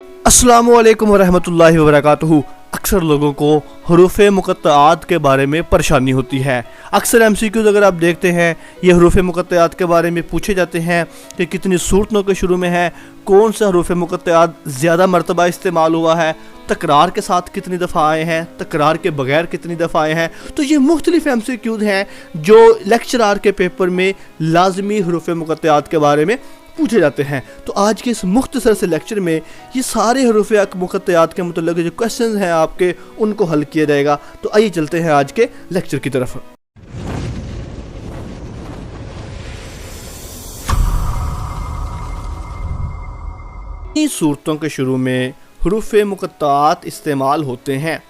अस्सलामु अलैकुम वरहमतुल्लाहि वबरकातुहू। अक्सर लोगों को हरूफ मुक़त्तआत के बारे में परेशानी होती है। अक्सर एमसीक्यूज़ अगर आप देखते हैं, ये हरूफ मुक़त्तआत के बारे में पूछे जाते हैं कि कितनी सूरतों के शुरू में है, कौन सा हरूफ मुक़त्तआत ज़्यादा मरतबा इस्तेमाल हुआ है, तकरार के साथ कितनी दफ़ा आए हैं, तकरार के बगैर कितनी दफ़ा आए हैं। तो ये मुख्तलिफ एमसीक्यूज़ हैं जो लेक्चरार के पेपर में लाजमी हरूफ मुक़त्तआत के बारे में पूछे जाते हैं। तो आज के इस मुख्तसर से लेक्चर में ये सारे हरूफ मुक़त्तआत के मुतल्लिक़ जो क्वेश्चंस हैं आपके, उनको हल किया जाएगा। तो आइए चलते हैं आज के लेक्चर की तरफ। सूरतों के शुरू में हरूफ मुक़त्तआत इस्तेमाल होते हैं।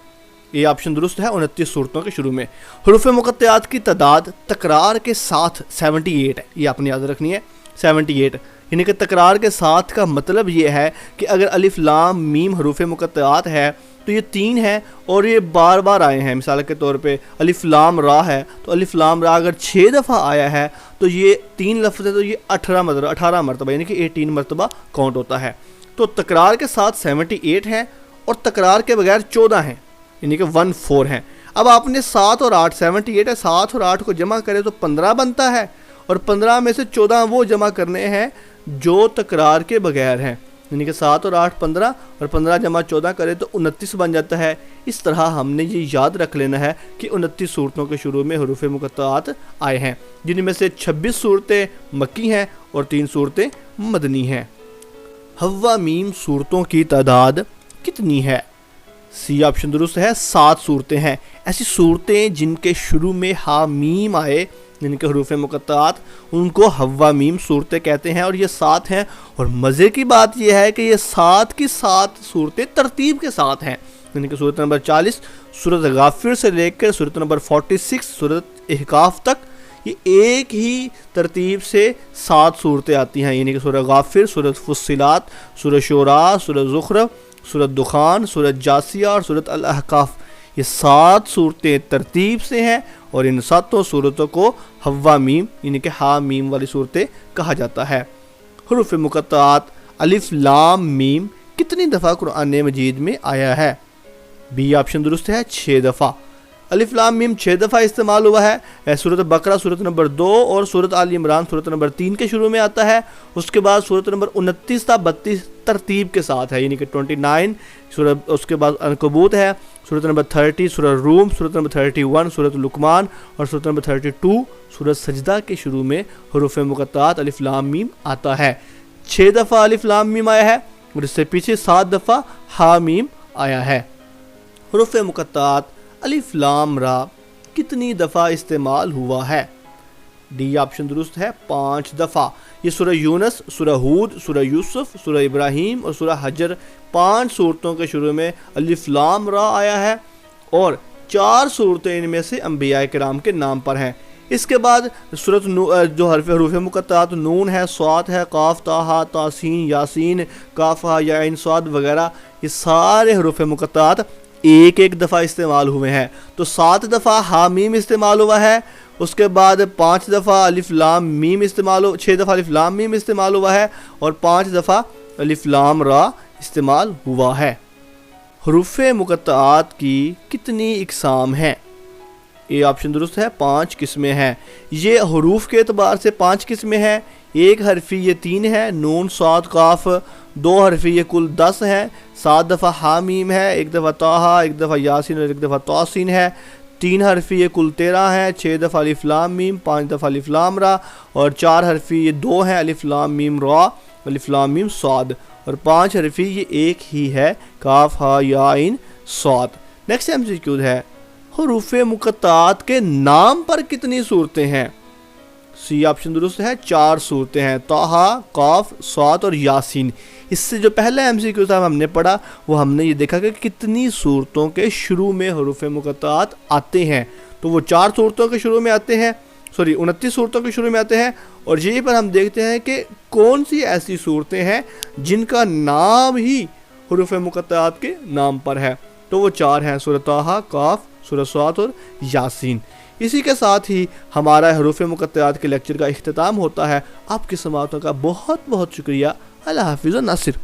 ये ऑप्शन दुरुस्त है। 29 सूरतों के शुरू में हरूफ मुक़त्तआत की तादाद तकरार के साथ 78 है। ये आपने याद रखनी है, 78। यानी कि तकरार के साथ का मतलब ये है कि अगर अलिफ लाम मीम हरूफ मुक़त्तआत है तो ये 3 है और ये बार बार आए हैं। मिसाल के तौर पे अलिफ लाम रा है तो अलिफ लाम रा अगर 6 दफ़ा आया है तो ये 3 लफ्ज़ है तो ये 18 मरतबा यानी कि 18 मरतबा काउंट होता है। तो तकरार के साथ 78 है और तकरार के बगैर 14 हैं, यानी कि 14 हैं। अब आपने 7 और 8, 78 है, 7 और 8 को जमा करें तो 15 बनता है और 15 में से 14 वो जमा करने हैं जो तकरार के बगैर हैं। यानी कि 7 और 8 15 और 15 जमा 14 करें तो 29 बन जाता है। इस तरह हमने ये याद रख लेना है कि 29 सूरतों के शुरू में हरूफ मुक़त्तआत आए हैं, जिनमें से 26 सूरतें मक्की हैं और 3 सूरतें मदनी हैं। हव्वा मीम सूरतों की तादाद कितनी है? सी ऑप्शन दुरुस्त है, 7 सूरतें हैं। ऐसी सूरतें जिनके शुरू में हा मीम आए, जिनके हरूफ मुक़त्तआत, उनको हव्वा मीम सूरतें कहते हैं और ये 7 हैं। और मज़े की बात यह है कि ये 7 की 7 सूरतें तरतीब के साथ हैं। यानी कि सूरत नंबर 40 सूरत गाफिर से लेकर सूरत नंबर 46 सूरत इहकाफ तक ये एक ही तरतीब से 7 सूरतें आती हैं। यानी कि सूरत गाफिर, सूरत फुस्सिलात, सूरत शुरा, सूरत ज़ुख़रफ़, सूरत दुखान, सूरत जासिया और सूरत अल अहकाफ, ये 7 सूरतें तरतीब से हैं और इन 7 सूरतों को हव्वा मीम यानी कि हा मीम वाली सूरतें कहा जाता है। हरूफ मुक़त्तआत अलिफ लाम मीम कितनी दफ़ा कुरान मजीद में आया है? बी ऑप्शन दुरुस्त है, 6 दफ़ा। अलिफ लाम मीम 6 दफ़ा इस्तेमाल हुआ है। सूरत बकरा सूरत नंबर 2 और सूरत आल इमरान सूरत नंबर 3 के शुरू में आता है। उसके बाद सूरत नंबर 29 था 32 तरतीब के साथ है, यानी कि 29 सूरत। उसके बाद अनकबूत है सूरत नंबर 30, सूरत रूम सूरत नंबर 31, सूरत लुकमान और सूरत नंबर 32 सूरत सजदा के शुरू में हरूफ मुक़त्तआत अलिफ लाम मीम आता है। 6 दफ़ा अलिफ लाम मीम आया है और इससे पीछे 7 दफ़ा हा मीम आया है। हरूफ मुक़त्तआत अलिफ लाम रा कितनी दफ़ा इस्तेमाल हुआ है? डी ऑप्शन दुरुस्त है, 5 दफ़ा। ये सूरह यूनस, सूरह हूद, सूरह यूसुफ, सूरह इब्राहीम और सूरह हजर 5 सूरतों के शुरू में अलिफ लाम रा आया है और 4 सूरतें इनमें से अंबिया किराम के नाम पर हैं। इसके बाद सूरत जो हरूफ मुक़त्तआत नून है, स्वाद है, काफ ताहा तासीन यासीन, काफ़ा या इन स्वाद वगैरह, ये सारे हरूफ मुक़त्तआत एक एक दफ़ा इस्तेमाल हुए हैं। तो 7 दफ़ा हा मीम इस्तेमाल हुआ है। उसके बाद 5 दफ़ा अलिफ लाम मीम 6 दफ़ा अलिफ लाम मीम इस्तेमाल हुआ है और 5 दफ़ा अलिफ लाम रा इस्तेमाल हुआ है। हरूफ मुक़त्तआत की कितनी इक़साम हैं? ये ऑप्शन दुरुस्त है, 5 किस्में हैं। ये हरूफ के एतबार से 5 किस्में हैं। 1 हरफी ये 3 है, नून स्वाद काफ। 2 हरफी ये कुल 10 हैं। 7 दफ़ा हा मीम है, 1 दफ़ा ताहा, 1 दफ़ा यासीन और 1 दफ़ा तौसीन है। 3 हरफी ये कुल 13 हैं। 6 दफ़ा अलिफ लाम मीम, 5 दफ़ा अलिफ लाम रा और 4 हरफी ये 2 हैं, अलिफ लाम मीम रा, अलिफ लाम मीम स्वाद और 5 हरफी ये एक ही है, काफ हा या इन स्वाद। नेक्स्ट एमसीक्यू है, हरूफ मुक़त्तआत के नाम पर कितनी सूरतें हैं? सी ऑप्शन दुरुस्त है, 4 सूरतें हैं, ताहा, काफ, स्वाद और यासीन। इससे जो पहला एमसीक्यू था हमने पढ़ा, वो हमने ये देखा कि कितनी सूरतों के शुरू में हरूफ मुक़त्तआत आते हैं। तो वो 4 सूरतों के शुरू में आते हैं, 29 सूरतों के शुरू में आते हैं। और यहीं पर हम देखते हैं कि कौन सी ऐसी सूरतें हैं जिनका नाम ही हरूफ मुक़त्तआत के नाम पर है। तो वो 4 हैं, सूरत ताहा, काफ, सूरत स्वाद और यासीन। इसी के साथ ही हमारा हरूफ मुक़त्तआत के लेक्चर का इख्तिताम होता है। आपकी समाअतों का बहुत बहुत शुक्रिया। अल्लाह हाफ़िज़ व नासिर।